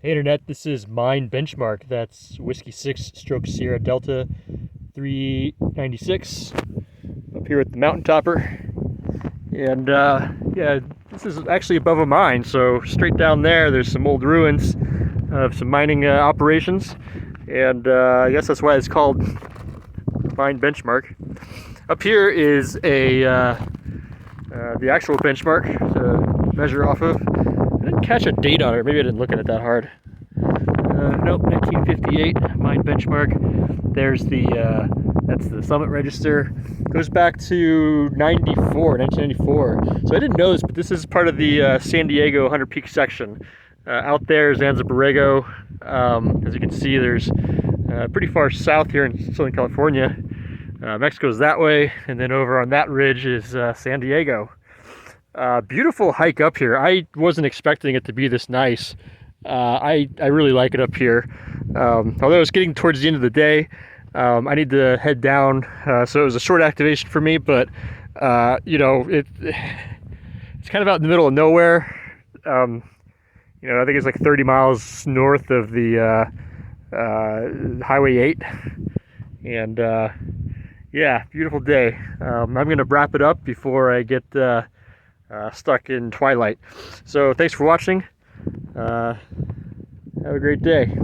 Hey Internet, this is Mine Benchmark. That's Whiskey 6 Stroke Sierra Delta 396 up here at the mountain topper. And yeah, this is actually above a mine, so straight down there's some old ruins of some mining operations. And I guess that's why it's called Mine Benchmark. Up here is the actual benchmark to measure off of. I didn't catch a date on it, maybe I didn't look at it that hard. Nope, 1958, Mine Benchmark. There's that's the summit register. Goes back to 1994. So I didn't know this, but this is part of the San Diego 100 Peak section. Out there is Anza-Borrego. As you can see, there's pretty far south here in Southern California. Mexico's that way, and then over on that ridge is San Diego. Beautiful hike up here. I wasn't expecting it to be this nice. I really like it up here. Although it's getting towards the end of the day, I need to head down. So it was a short activation for me, but you know, it's kind of out in the middle of nowhere. You know, I think it's like 30 miles north of the Highway 8, and yeah, beautiful day. I'm gonna wrap it up before I get stuck in twilight. So thanks for watching. Have a great day.